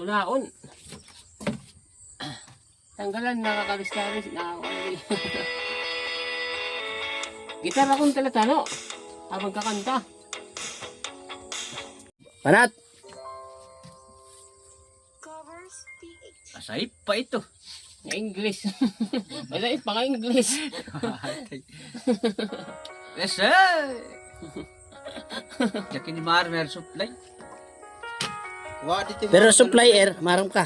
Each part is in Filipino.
Tulaon. Tanggalan, nakakaris-karis na ako. Gitar akong talatalo. Habang kakanta. Panat! Asay pa ito. Nga English. Wala yung pang-English. Yes, sir. Yakin ni Mar supply. Pero supplier, maram ka.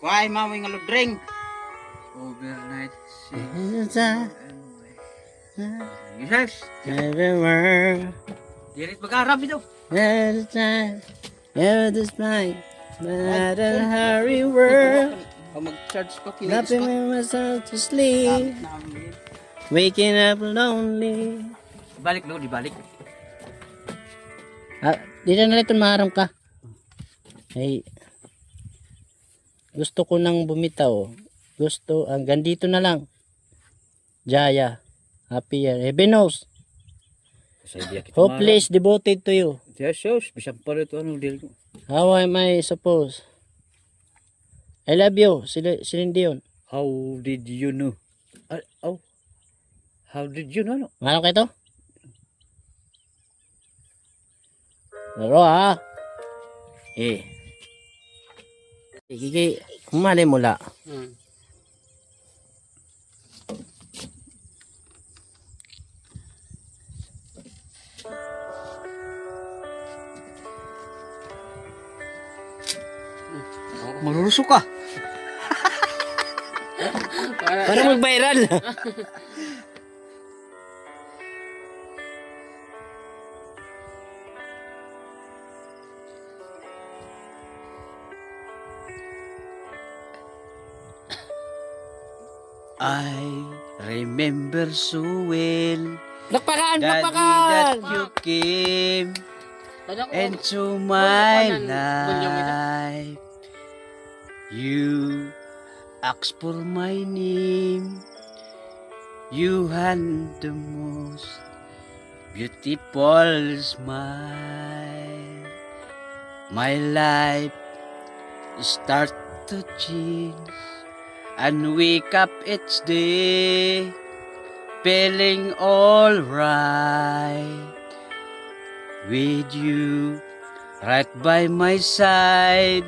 Why mama nga drink? Overnight. Everywhere, Yes. everywhere, Dirit mag-arab ito. every time, every display, but a hurry world, O mag-charge ko nothing with myself to sleep, waking up lonely. Balik lo, di balik. Ah, dito na ito maram ka. Ay, gusto ko nang bumitaw. Gusto, hanggang dito na lang. Jaya, happy year. Heaven knows, Say dia kita. hopeless, devoted to you. Yes, yes. Bisa pa ito ano dili ko. How am I supposed? I love you, Celine Dion. How did you know? Oh. How did you know? No? Maram ka ito? Laro ha. Sige, kumali mula. Maruruso ka. Para mag-viral. I remember so well Lakpakan, that lakpakan. you came Tadako. into my life. You asked for my name. You had the most beautiful smile. My life start to change and wake up each day feeling all right with you right by my side.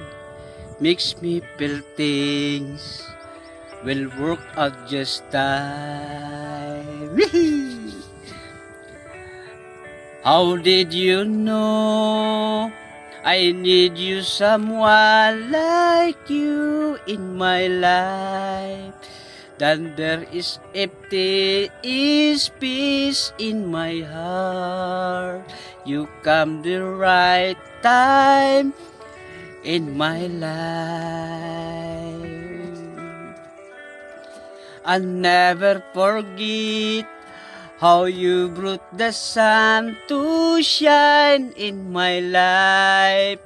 Makes me feel things will work out just time. How did you know I need you, someone like you in my life? Then there is empty is peace in my heart. You come the right time in my life. I'll never forget how you brought the sun to shine in my life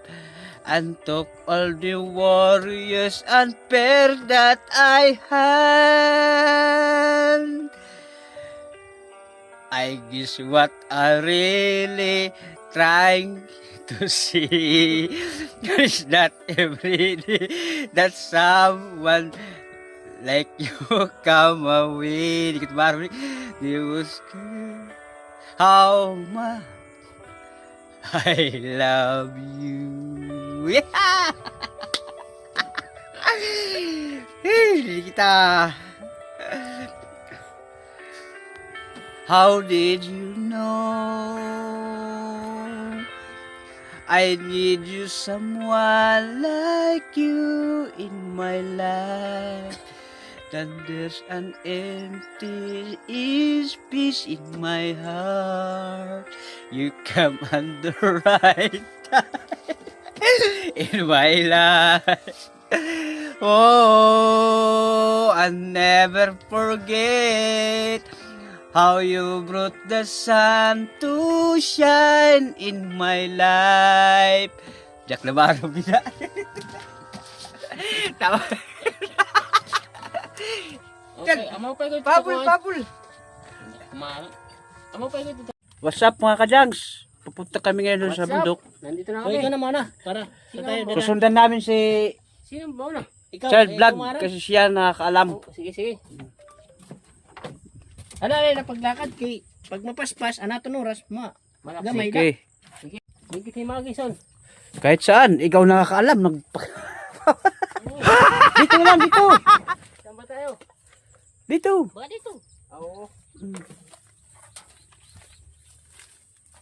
and took all the warriors and fear that I had. I guess what I really trying to see is that every day that someone like you come away. Dikit baru nih. How much I love you. Yeah. Hindi kita. How did you know I need you, someone like you in my life? Then there's an empty space in my heart. You come on the right time in my life. Oh, I'll never forget how you brought the sun to shine in my life. Jack Navarro bila. Tama. Okay, amaw pa ito. Pabul. Amaw pa ito. What's up mga kajags? Pupunta kami ngayon doon sa What's up? bundok. Nandito na O, ikaw kami. na muna. Para sa tayo. dala. Susundan namin si Sino ba una? Ikaw, Child eh, Vlog kumara. kasi siya nakakaalam. Oh, sige, sige. Ano na paglakad kay pag mapaspas anato no ras Malaki. gamay na. Okay. Hindi kayo magison. Kahit saan, ikaw nakakaalam. Dito lang, dito. Saan ba tayo? Dito. Baka dito. Oo.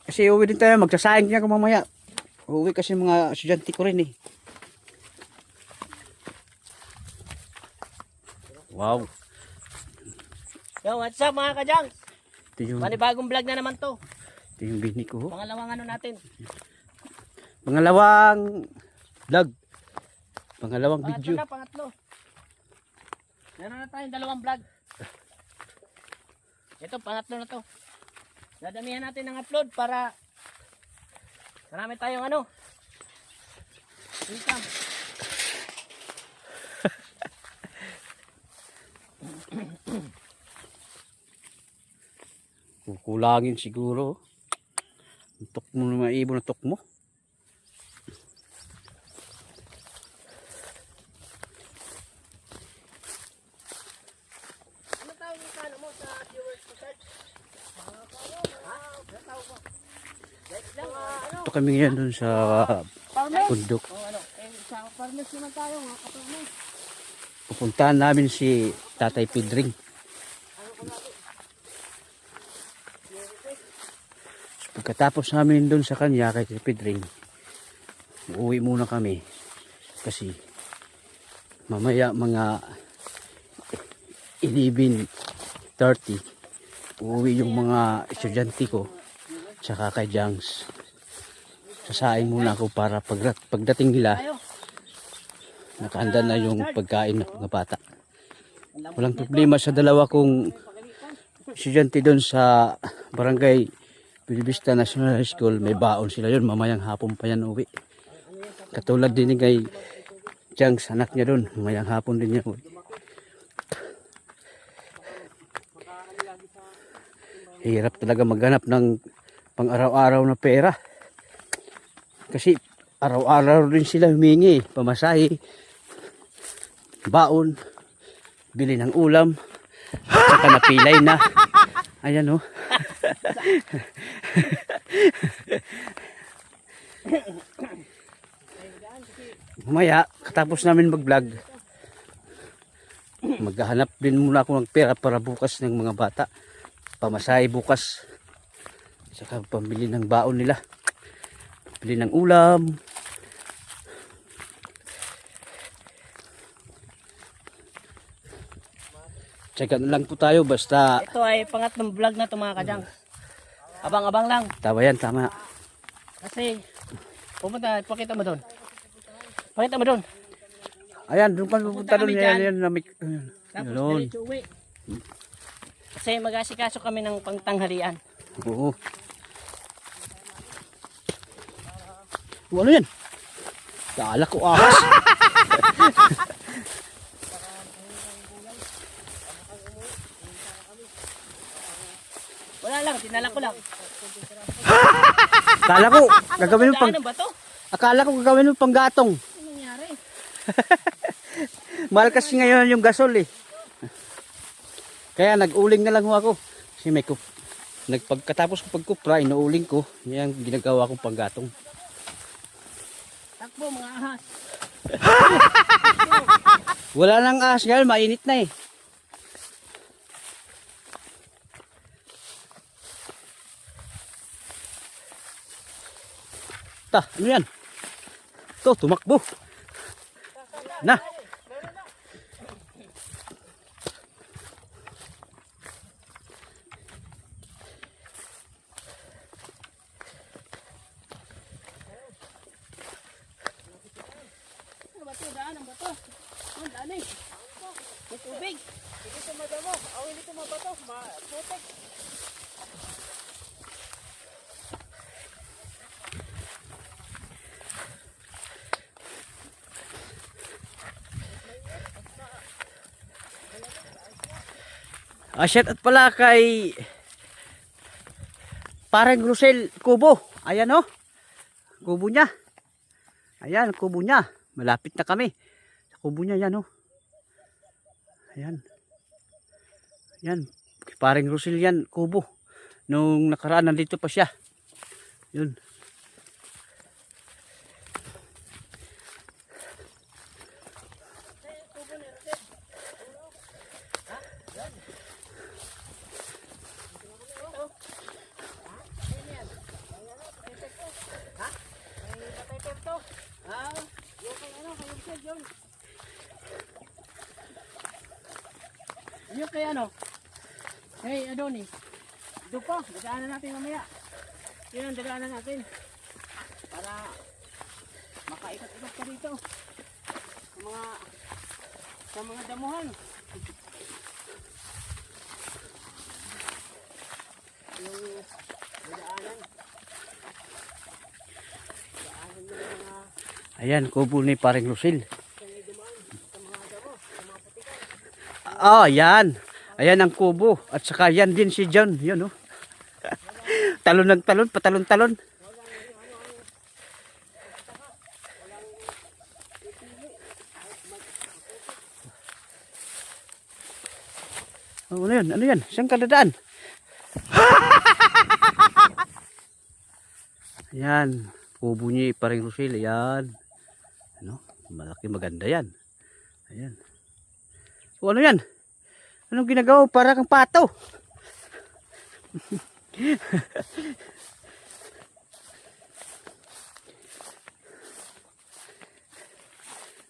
Kasi uwi din tayo, magsasayang niya kung mamaya. Uwi kasi mga estudyante ko rin eh. Wow. Yo, what's up mga kajang? Ito yung, Panibagong vlog na naman to. ito yung bini ko. Pangalawang ano natin. Pangalawang vlog. Pangalawang Pangatlo video. na, pangatlo. Meron na tayong dalawang vlog. Ito, pangatlo na to. Dadamihan natin ng upload para marami tayong ano. Income. Kukulangin siguro. Tok mo na maibon na tok mo. Ano tawag yung kano mo sa viewers ko, Sarge? Ito kami ngayon dun sa bundok. O ano, sa farmers naman tayo mga kaparmers. Pupuntahan namin si Tatay Pedring. Pagkatapos namin dun sa kanya kay Tatay Pedring, uuwi muna kami kasi mamaya mga 11:30 uuwi yung mga estudyante ko tsaka kay Jangs. Sasaing muna ako para pagdating nila nakahanda na yung pagkain ng mga bata. Walang problema sa dalawa kong estudyante doon sa barangay Pilibista National High School. May baon sila yun. Mamayang hapon pa yan uwi. Katulad din ni kay Jangs, anak niya doon. Mamayang hapon din yan uwi. Hirap talaga maghanap ng pang-araw-araw na pera. Kasi araw-araw rin sila humingi. Pamasahe, baon, bili ng ulam, at saka napilay na. Ayan o. Mamaya, katapos namin mag-vlog, maghahanap din muna ako ng pera para bukas ng mga bata. Pamasahe bukas. Saka pambili ng baon nila. Pambili ng ulam. Tsaga na lang po tayo basta Ito ay pangatlong vlog na to mga kajang. Abang-abang lang. tama yan, tama. Kasi pumunta, pakita mo doon. Pakita mo doon. Ayan, doon pa pupunta doon. kami Yan, dyan. yan, namik. Tapos Yun. diretso uwi. Kasi mag-asikaso kami ng pangtanghalian. Oo. Ano yan? Kala ko ahas. Wala lang, tinala ko lang. Akala ko gagawin mo pang Ano ba to? akala ko gagawin mo pang gatong. Ano nangyari? Mahal kasi ngayon yung gasol eh. Kaya nag-uling na lang ho ako. Kasi may nagpagkatapos ko pagkupra, inuuling ko. Yan ang ginagawa kong panggatong. Takbo mga ahas. Wala nang ahas ngayon, mainit na eh. Ano yan? Ito, tumakbo. Na. Ano ba to? Daan ang bato. Ang daan eh. May tubig. Hindi ito madamo. Awin ito mabato. Putek. Shout out pala kay parang Rosel Kubo. Ayan oh. Kubo niya. Ayan, kubo niya. Malapit na kami. Sa kubo niya, yan oh. Ayan. Yan. Paring Rosel yan, kubo. Nung nakaraan, nandito pa siya. Yun. Yung kay ano? Hey, Adoni. Doon pa, dadaanan natin mamaya. Yun ang dadaanan natin. Para makaikat-ikat ka dito. Sa mga damuhan. Yung dadaanan. Dadaanan ng mga Ayan, kubo ni paring Rosel. Ah, yan. Ayan ang kubo. At saka yan din si John. Yun, oh. Talon ng talon, patalon-talon. Oh, ano yan? Ano yan? Saan ka dadaan? Ayan. Kubo niya paring Rosel. Ayan. Ano? Malaki, maganda yan. Ayan. O ano yan? Anong ginagawa? Para kang pato.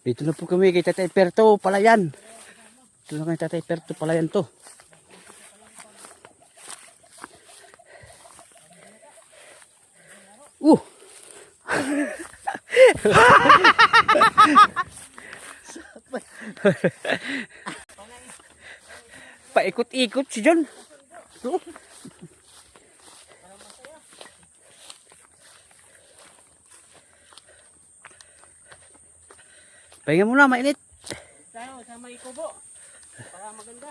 Dito na po kami kay Tatay Perto, Palayan. Dito na kay Tatay Perto, Palayan to. Paikot-ikot si John. Pahinga muna, mainit. tayo sa may kubo. Para maganda.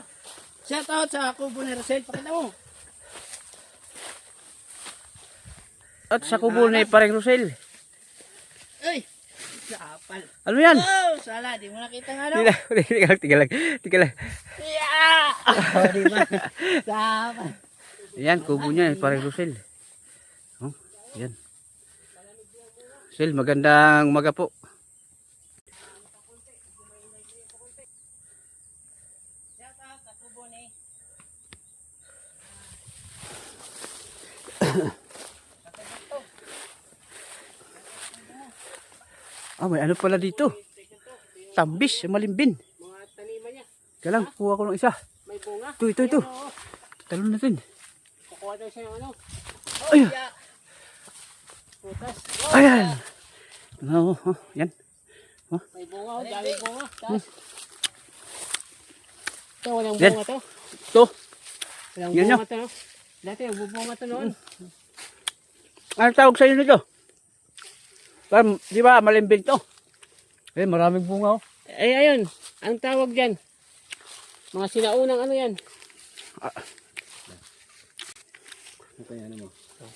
Shout out sa kubo ni Rosel. Pakita mo. At sa kubo ni paring Rosel. Ay! Sapal. Ano yan? Oh, sala. Di mo nakita nga no? Tingnan lang. Yeah! Oh, di ba? Sapal. Ayan, kubo niya, paring Rosel. Oh, ayan. Rosel, magandang umaga po. Shout out sa kubo ni Ah, may ano pala dito? Tambis, malimbin. mga taniman niya. Kaya lang, kuha ko ng isa. May bunga. Ito. Ayan, oo. Talon natin. Kukuha daw siya ng ano. Ayun. Yeah. Putas. Ayan. Oh, yan. May bunga. Oh. Daming bunga. Taas. Ito, walang Yan. bunga to. Ito. Walang Yan bunga to. No? Dati, nagbubunga to noon. Ano tawag sa inyo nito? Parang, di ba, malimbing to? Eh, maraming bunga oh. Ay, ayun. Ang tawag dyan. Mga sinaunang ano yan.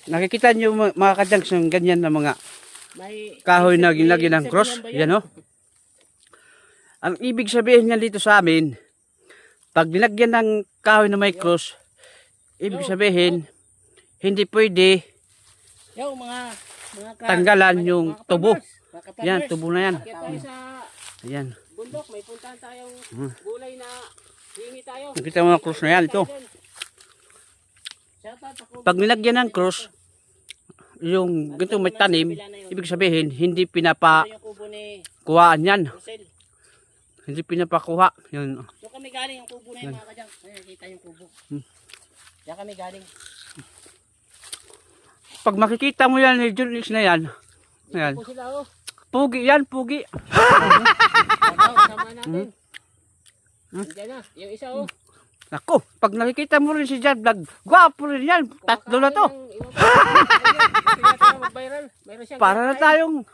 Nakikita nyo mga kadangs ng ganyan na mga May kahoy na may ginagyan ng ibig cross. sabihin ba Yan oh. Ang ibig sabihin niyan dito sa amin, pag nilagyan ng kahoy na may cross, ibig sabihin, hindi pwede Yo, mga tanggalan yung mga tubo. ka-farmers, mga ka-farmers. Yan, tubo na yan. Kaya tayo sa Ayan. bundok, may puntahan tayong gulay na hingi tayo. Nakita mo mga cross na yan. Ito. Shout out sa kubo. Pag nilagyan ng cross, yung ganito may tanim, ibig sabihin, hindi Ito yung kubo ni pinapakuhaan yan. Rosel. Hindi pinapakuha. Yun. Doon kami galing ang kubo na yun mga kadyang. Ayan, kita yung kubo. Diyan kami galing. Pag makikita mo yan, ni Junix na yan, ayan. Po sila oh. Pugi yan, pugi. Sama natin. Diyan na, yung isa oh. Ako, pag nakikita mo rin si Jan Vlog, gwapo rin yan. Tatlo na to. Para na tayong,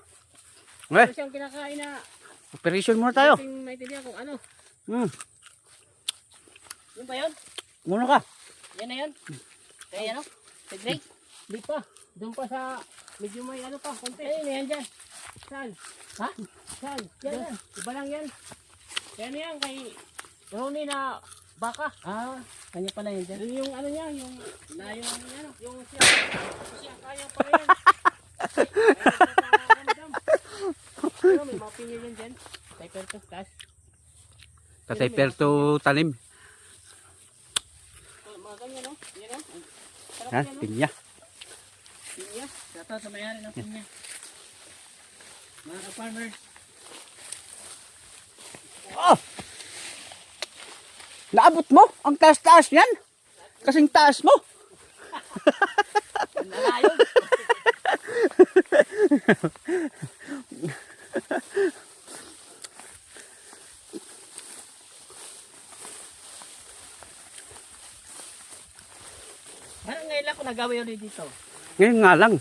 Meron siyang kinakain na operation muna tayo. ating maintindihan kung ano. Yun ba yun? Muna ka. Yan na yun? Kaya yan o? Tigray? Di pa. Doon pa sa, medyo may ano pa, konti. Ayun, yan dyan. Saan? Ha? Saan? Yan, yan. Iba lang yan. Yan yan, kay Ronnie na baka. Ah, kanya pala yan dyan. Yung ano niya, yung ano, yung siya kaya pa yan. Pero may mga pinyo yan dyan. Kay Pertos Cash. Tatay Perto tanim. Mga ganyan, no? Yan, no? Sarap Ha? yan, no? Pinya. Pinya. Ito sa mayari ng pinya. Mga ka-farmers. Oh! Naabot mo? Ang taas-taas yan. Kasing taas mo. Nalayo. Parang ngayon lang ako nagawin ulit dito. Ngayon nga lang.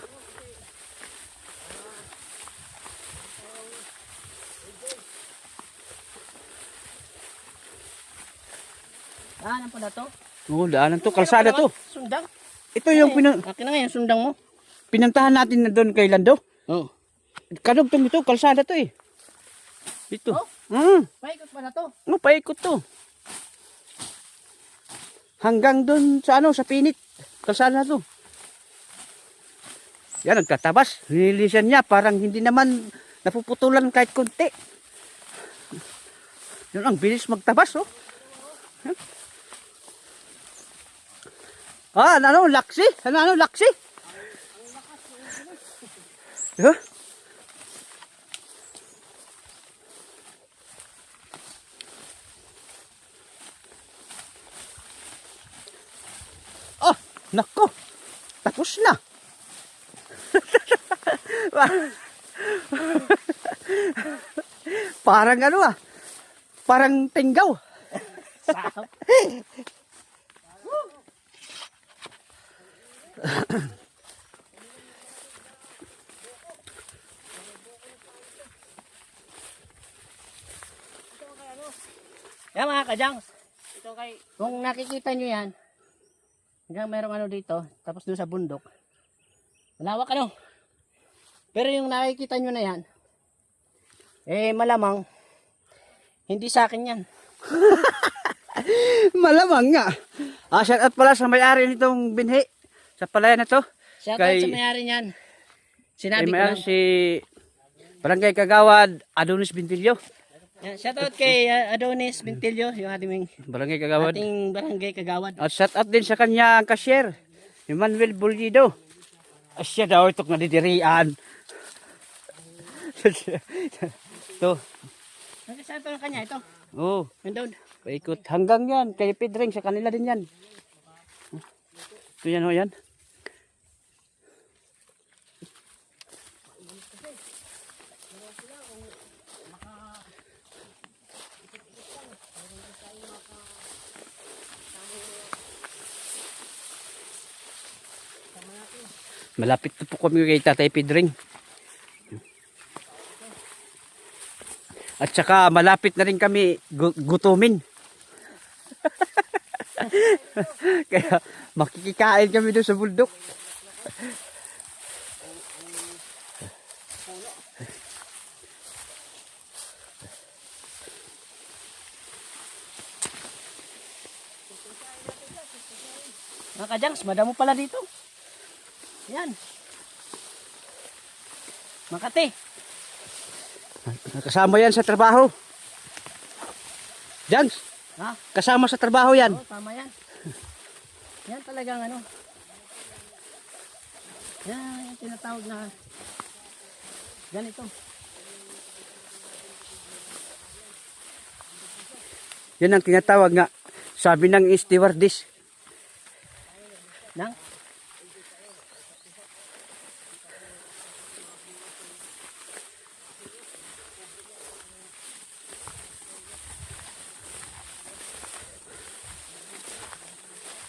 Ano pala to? Oo, daanan to. Kalsada to. Sundang? Ito yung Akin na nga yung sundang mo. pinuntahan natin na doon kay Lando. Oo. Kadugtong ito. Kalsada to eh. Dito. Oh? Paikot pala to. Paikot to. Hanggang doon sa ano, sa Pinit. Kalsada to. Yan, nagtatabas. Nililisan niya. Parang hindi naman napuputulan kahit konti. Yun ang bilis magtabas, oh. Ah, ano, laksi? Ano, laksi? Huh? Oh, nako. Tapos na. Parang ano ah. Parang tinggaw. Yan mga kajangs. Ito kay, kung nakikita nyo yan, hanggang merong ano dito, tapos doon sa bundok. Malawak ano. Pero yung nakikita nyo na yan, eh malamang, hindi sa akin yan. Malamang nga. Shout out pala sa may-ari nitong binhi. Sa palayan na to. Shout out Kay- sa mayari niyan. Sinabi ko May-ari lang. si Barangay Kagawad Adonis Bintilyo. Yan, shout out kay Adonis Bintilyo, yung ating Barangay Kagawad. barangay kagawad. At shout out din sa kanya ang cashier, Emmanuel Bollido. Siya daw itong nadidirian. Ito. Shout out kanya ito. Oh, Nandun. paikot. Hanggang yan. Kay Pedring, sa kanila din yan. Ito yan o yan. Malapit na po kami kay Tatay Pedring. At saka malapit na rin kami gutumin. Kaya makikikain kami doon sa bundok. Mga kajangs, madamo pala dito. Yan. Makati. Kasama yan sa trabaho. Jangs, Ha? kasama sa trabaho yan. Oo, tama yan. Yan talagang ano. Yan yung tinatawag na ganito. Yan ang tinatawag nga. Sabi ng stewardess. Nang?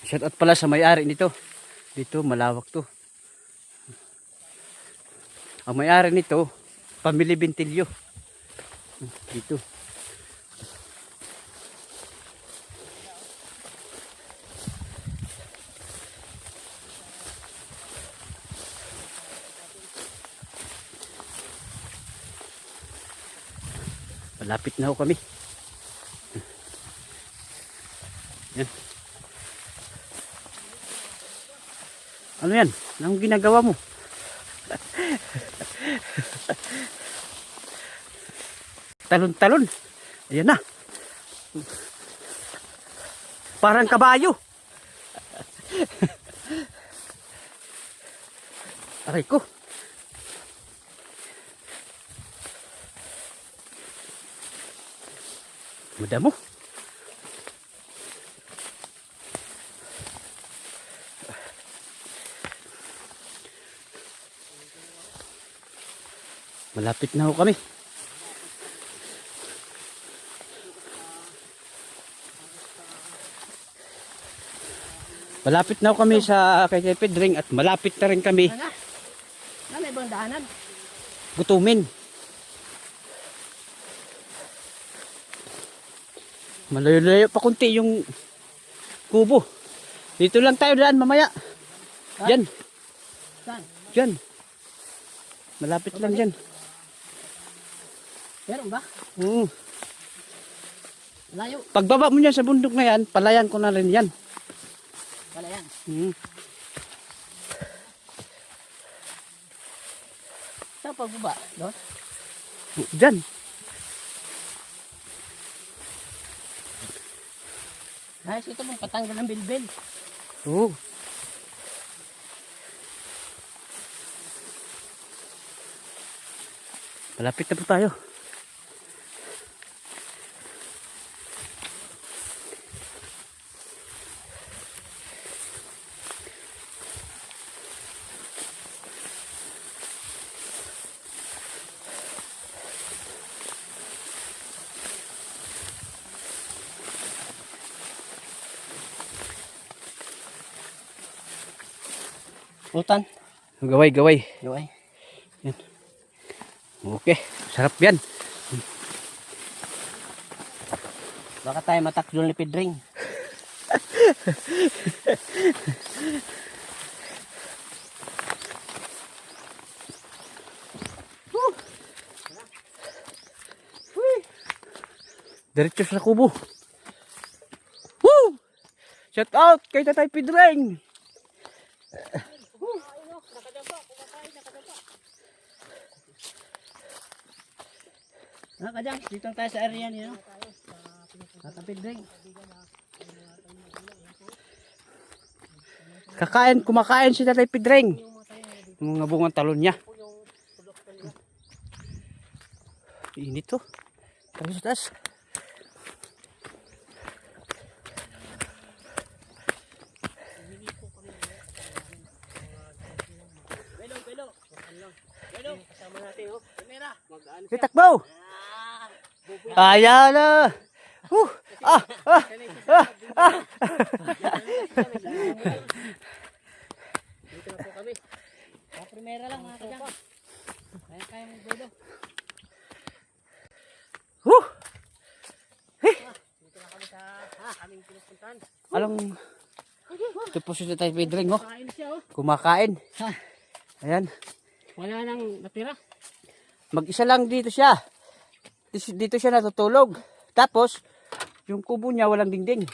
Shout out pala sa may-ari nito. Dito malawak to. Ang may-ari nito, Pamilya Bintilyo. Dito. Malapit na ho kami. Yan. Ano yan? Anong ginagawa mo? Talon-talon. Ayan na. Parang kabayo. Aray ko. Madamo. Malapit na ho kami. Malapit na ho kami sa kay Pedring at malapit na rin kami Ano ibang daanan? gutumin. Malayo-layo pa kunti yung kubo. Dito lang tayo daan mamaya. Diyan. Saan? Diyan. Malapit lang dyan. Meron ba? Oo. Layo. Pagbaba mo niyan sa bundok na yan, palayan ko na rin yan. Wala yan. Saan pagbaba? Doon? Diyan. Ayos ito mong patanggal ng bilbil. Oo. Malapit na po tayo. Utan. Gaway-gaway. Gaway. Yan. Okay. Sarap yan. Baka tayo matakdol ni Pedring. Diretso sa kubo. Woo! Shout out kay Tatay Pedring. Kajang, dito tayo sa area niyo. Sa Pedring. Kumakain si Tatay Pedring. Yung mga bungang talon niya. Init to. Tapos taas. Kasama natin, oh. Kamera. Mag-ano siya. Takbo! Ayan na! Dito na po kami. Primera lang mga kajang. Kaya mong dulo. Dito na kami sa aming pinupuntahan. Alam, ito po si Tatay Pedring, oh. Kain siya, oh. Kumakain. Ayan. Wala nang natira. Mag-isa lang dito siya. Dito siya natutulog. Tapos, yung kubo niya walang dingding.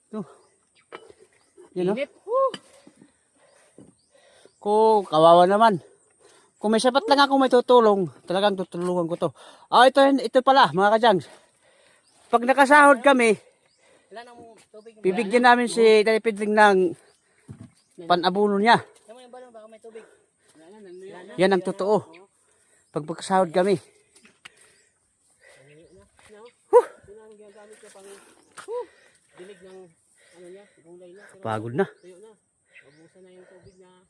Ito. Yan, oh. Init. Kawawa naman. Kung may sapat lang ako may tutulong, talagang tutulungan ko to. Ito pala, mga kajangs. Pag nakasahod kami, Wala nang tubig. bibigyan namin si Tatay Pedring ng panabuno niya. Naman yung balon, baka may tubig. Yan ang totoo. Pag magkasahod kami. Dilig ng ano niya, gulay na. Pagod na. Tuyo na. Mabusan na yung tubig na